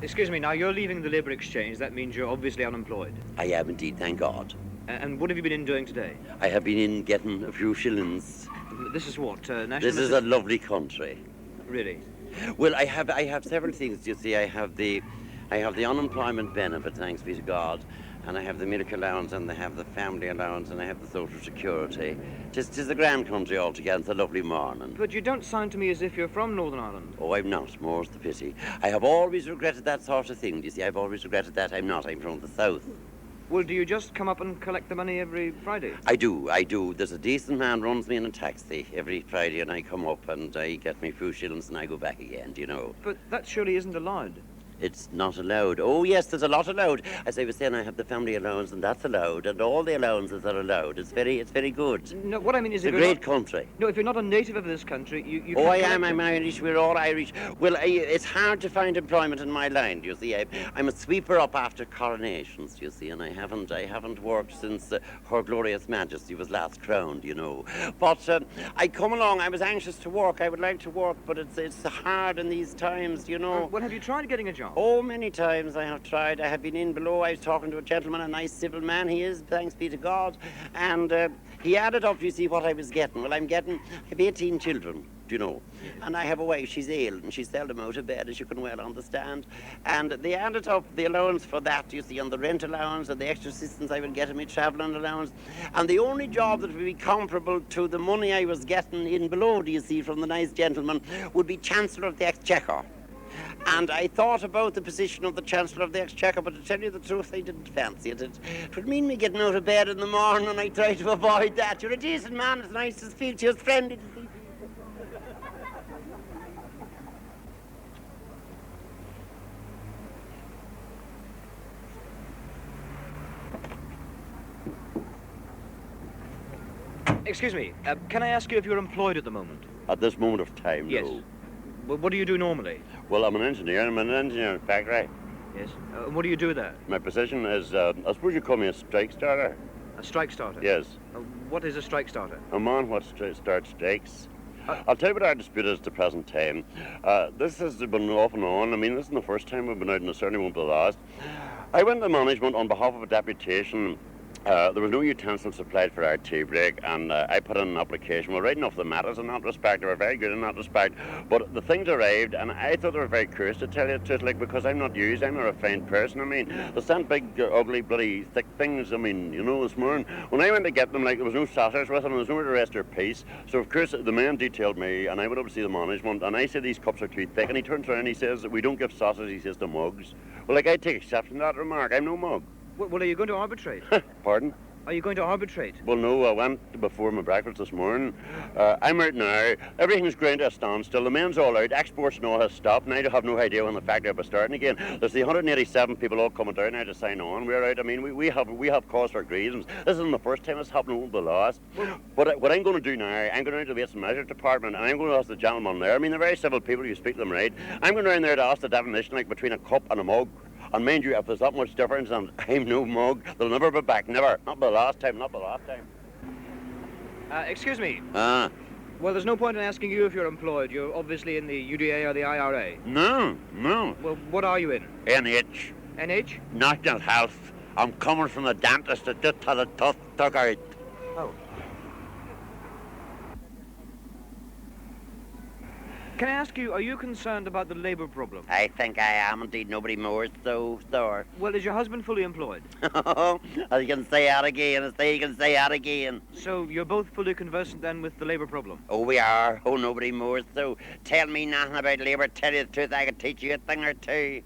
Excuse me, now you're leaving the Labour Exchange. That means you're obviously unemployed. I am indeed, thank God. And what have you been in doing today? I have been in getting a few shillings. This is what, national... This is a lovely country. Really? Well, I have several things, you see. I have the unemployment benefit, thanks be to God, and I have the milk allowance, and I have the family allowance, and I have the social security. Tis a grand country altogether. It's a lovely morning. But you don't sound to me as if you're from Northern Ireland. Oh, I'm not, more's the pity. I have always regretted that sort of thing, you see. I've always regretted that. I'm not. I'm from the south. Well, do you just come up and collect the money every Friday? I do. There's a decent man runs me in a taxi every Friday, and I come up and I get me a few shillings and I go back again, do you know? But that surely isn't allowed. It's not allowed. Oh, yes, there's a lot allowed. As I was saying, I have the family allowance, and that's allowed, and all the allowances are allowed. It's very good. No, what I mean is... It's a great country. No, if you're not a native of this country, you Oh, can't I am. collect I'm it. Irish. We're all Irish. Well, it's hard to find employment in my line, you see. I'm a sweeper up after coronations, you see, and I haven't worked since Her Glorious Majesty was last crowned, you know. But I come along. I was anxious to work. I would like to work, but it's hard in these times, you know. Well, have you tried getting a job? Oh, many times I have tried. I have been in below. I was talking to a gentleman, a nice civil man he is, thanks be to God. And he added up, you see, what I was getting. Well, I have 18 children, do you know. And I have a wife, she's ill, and she's seldom out of bed, as you can well understand. And they added up the allowance for that, you see, and the rent allowance and the extra assistance I would get in my travelling allowance. And the only job that would be comparable to the money I was getting in below, do you see, from the nice gentleman, would be Chancellor of the Exchequer. And I thought about the position of the Chancellor of the Exchequer, but to tell you the truth, I didn't fancy it. It would mean me getting out of bed in the morning, and I try to avoid that. You're a decent man, it's nice to speak to you, it's friendly to see you. Excuse me, can I ask you if you're employed at the moment? At this moment of time, Yes. no. Well, what do you do normally? Well, I'm an engineer. I'm an engineer in fact, right? Yes. And what do you do there? My position is, I suppose you call me a strike starter. A strike starter? Yes. What is a strike starter? A man what starts strikes. Uh, I'll tell you what our dispute is at the present time. This has been off and on. I mean, this isn't the first time we've been out, and it certainly won't be the last. I went to management on behalf of a deputation. There was no utensils supplied for our tea break, and I put in an application. Well, right enough the matters in that respect. They were very good in that respect. But the things arrived, and I thought they were very curious, to tell you the truth, like, because I'm not used, I'm a refined person. I mean, they sent big, ugly, bloody, thick things. I mean, you know, this morning, when I went to get them, like, there was no saucers with them, there was nowhere to rest their piece. So, of course, the man detailed me, and I went up to see the management, and I said these cups are too thick, and he turns around and he says, we don't give saucers, he says, to mugs. Well, like, I take exception to that remark. I'm no mug. Well, are you going to arbitrate? Pardon? Are you going to arbitrate? Well, no, I went before my breakfast this morning. I'm out now. Everything's ground to a standstill. The men's all out. Exports and all has stopped. And I have no idea when the factory will be starting again. There's the 187 people all coming down now to sign on. We're out. I mean, we have cause for grievance. This isn't the first time it's happened. It won't be the last. But what I'm going to do now, I'm going down to the Weights and Measures Department, and I'm going to ask the gentleman there. I mean, they're very civil people. You speak to them right. I'm going down there to ask the definition, like, between a cup and a mug. And mind you, if there's that much difference, and I'm no mug, they'll never be back, never. Not the last time, not the last time. Excuse me. Ah. Well, there's no point in asking you if you're employed. You're obviously in the UDA or the IRA. No. Well, what are you in? NH. NH? National Health. I'm coming from the dentist that just had a tooth took out. Oh. Can I ask you, are you concerned about the labour problem? I think I am indeed. Nobody more so, sir. Well, is your husband fully employed? You can say that again. You can say that again. So you're both fully conversant then with the labour problem? Oh, we are. Oh, nobody more so. Tell me nothing about labour. Tell you the truth, I can teach you a thing or two.